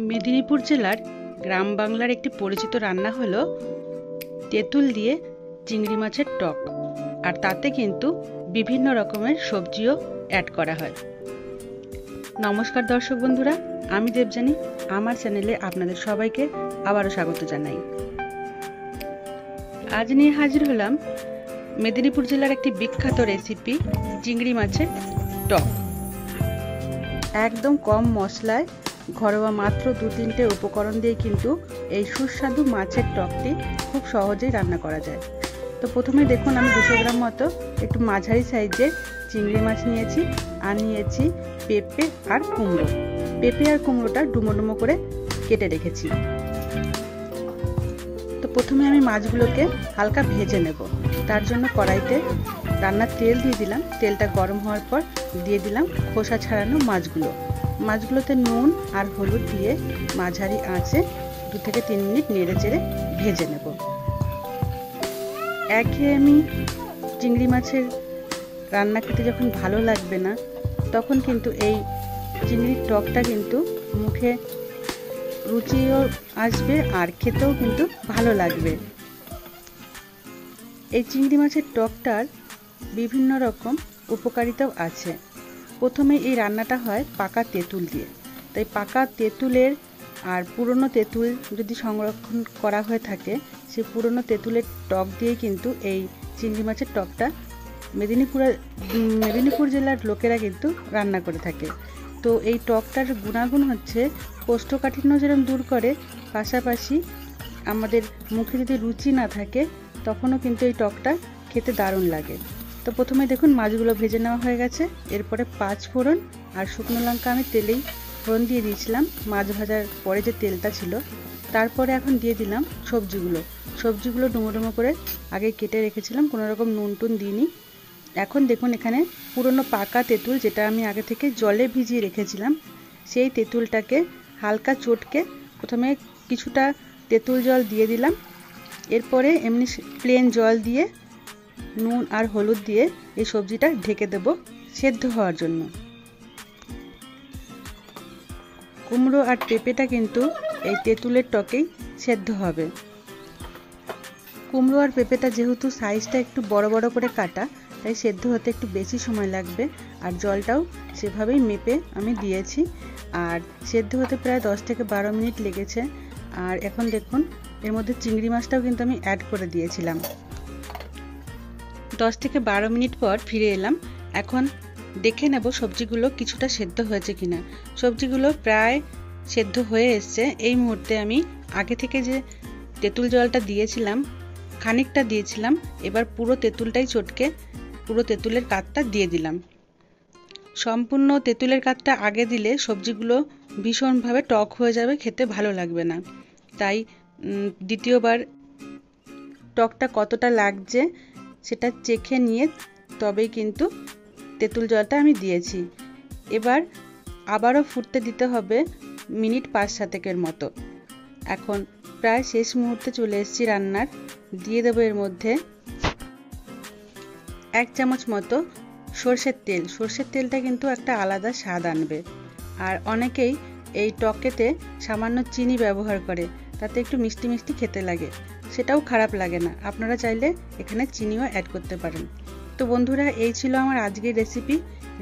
মেদিনীপুর জেলার গ্রাম বাংলার একটি পরিচিত রান্না হলো তেঁতুল দিয়ে চিংড়ি মাছের টক, আর তাতে কিন্তু বিভিন্ন রকমের সবজিও অ্যাড করা হয়। নমস্কার দর্শক বন্ধুরা, আমি দেবযানী, আমার চ্যানেলে আপনাদের সবাইকে আবারও স্বাগত জানাই। আজ নিয়ে হাজির হলাম মেদিনীপুর জেলার একটি বিখ্যাত রেসিপি চিংড়ি মাছের টক। একদম কম মশলায় ঘরোয়া মাত্র 2-3টে উপকরণ দিয়ে কিন্তু এই সুস্বাদু মাছের টকটি খুব সহজেই রান্না করা যায়। তো প্রথমে দেখুন, আমি 200 গ্রাম মতো একটু মাঝারি সাইজের চিংড়ি মাছ নিয়েছি, আর নিয়েছি পেঁপে আর কুমড়ো। পেঁপে আর কুমড়োটা ডুমো ডুমো করে কেটে রেখেছি। তো প্রথমে আমি মাছগুলোকে হালকা ভেজে নেব। তার জন্য কড়াইতে রান্নার তেল দিয়ে দিলাম। তেলটা গরম হওয়ার পর দিয়ে দিলাম খোসা ছাড়ানো মাছগুলোতে নুন আর হলুদ দিয়ে মাঝারি আঁচে 2 থেকে 3 মিনিট নেড়ে চেড়ে ভেজে নেব। একঘেয়েমি চিংড়ি মাছের রান্না খেতে যখন ভালো লাগবে না, তখন কিন্তু এই চিংড়ির টকটা কিন্তু মুখে রুচিও আসবে আর খেতেও কিন্তু ভালো লাগবে। এই চিংড়ি মাছের টকটার বিভিন্ন রকম উপকারিতাও আছে। প্রথমে এই রান্নাটা হয় পাকা তেঁতুল দিয়ে, তাই পাকা তেঁতুলের আর পুরনো তেঁতুল যদি সংরক্ষণ করা হয়ে থাকে, সেই পুরনো তেঁতুলের টক দিয়ে কিন্তু এই চিংড়ি মাছের টকটা মেদিনীপুর জেলার লোকেরা কিন্তু রান্না করে থাকে। তো এই টকটার গুণাগুণ হচ্ছে কোষ্ঠকাঠিন্য যেরকম দূর করে, পাশাপাশি আমাদের মুখে যদি রুচি না থাকে তখনও কিন্তু এই টকটা খেতে দারুণ লাগে। তো প্রথমে দেখুন মাছগুলো ভেজে নেওয়া হয়ে গেছে। এরপরে 5 ফোড়ন আর শুকনো লঙ্কা আমি তেলেই ফোড়ন দিয়ে দিয়েছিলাম মাছ ভাজার পরে যে তেলটা ছিল। তারপরে এখন দিয়ে দিলাম সবজিগুলো ডুমো ডুমো করে আগে কেটে রেখেছিলাম, কোনো রকম নুন টুন দিইনি। এখন দেখুন এখানে পুরনো পাকা তেঁতুল, যেটা আমি আগে থেকে জলে ভিজিয়ে রেখেছিলাম, সেই তেঁতুলটাকে হালকা চটকে প্রথমে কিছুটা তেঁতুল জল দিয়ে দিলাম। এরপরে এমনি প্লেন জল দিয়ে নুন আর হলুদ দিয়ে এই সবজিটা ঢেকে দেব সেদ্ধ হওয়ার জন্য। কুমড়ো আর পেঁপেটা কিন্তু এই তেঁতুলের টকেই সেদ্ধ হবে। কুমড়ো আর পেঁপেটা যেহেতু সাইজটা একটু বড় বড় করে কাটা, তাই সেদ্ধ হতে একটু বেশি সময় লাগবে, আর জলটাও সেভাবেই মেপে আমি দিয়েছি। আর সেদ্ধ হতে প্রায় 10 থেকে 12 মিনিট লেগেছে। আর এখন দেখুন এর মধ্যে চিংড়ি মাছটাও কিন্তু আমি অ্যাড করে দিয়েছিলাম। 10 থেকে 12 মিনিট পর ফিরে এলাম। এখন দেখে নেব সবজিগুলো কিছুটা সেদ্ধ হয়েছে কিনা। সবজিগুলো প্রায় সেদ্ধ হয়ে এসছে। এই মুহূর্তে আমি আগে থেকে যে তেঁতুল জলটা দিয়েছিলাম, খানিকটা দিয়েছিলাম, এবার পুরো তেঁতুলটাই চটকে পুরো তেঁতুলের কাঠটা দিয়ে দিলাম। সম্পূর্ণ তেঁতুলের কাঠটা আগে দিলে সবজিগুলো ভীষণভাবে টক হয়ে যাবে, খেতে ভালো লাগবে না। তাই দ্বিতীয়বার টকটা কতটা লাগছে সেটা চেখে নিয়ে তবেই কিন্তু তেঁতুল জলটা আমি দিয়েছি। এবার আবারও ফুটতে দিতে হবে মিনিট 5-7 মতো। এখন প্রায় শেষ মুহূর্তে চলে এসেছি রান্নার। দিয়ে দেবো এর মধ্যে 1 চামচ মতো সর্ষের তেল। সর্ষের তেলটা কিন্তু একটা আলাদা স্বাদ আনবে। আর অনেকেই এই টকেতে সামান্য চিনি ব্যবহার করে, তাতে একটু মিষ্টি মিষ্টি খেতে লাগে, সেটাও খারাপ লাগে না। আপনারা চাইলে এখানে চিনিও অ্যাড করতে পারেন। তো বন্ধুরা, এই ছিল আমার আজকের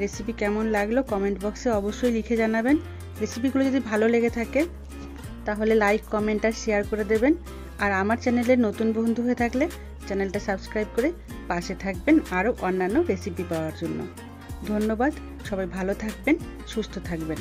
রেসিপি কেমন লাগলো কমেন্ট বক্সে অবশ্যই লিখে জানাবেন। রেসিপিগুলো যদি ভালো লেগে থাকে তাহলে লাইক, কমেন্ট আর শেয়ার করে দেবেন। আর আমার চ্যানেলের নতুন বন্ধু হয়ে থাকলে চ্যানেলটা সাবস্ক্রাইব করে পাশে থাকবেন আরও অন্যান্য রেসিপি পাওয়ার জন্য। ধন্যবাদ। সবাই ভালো থাকবেন, সুস্থ থাকবেন।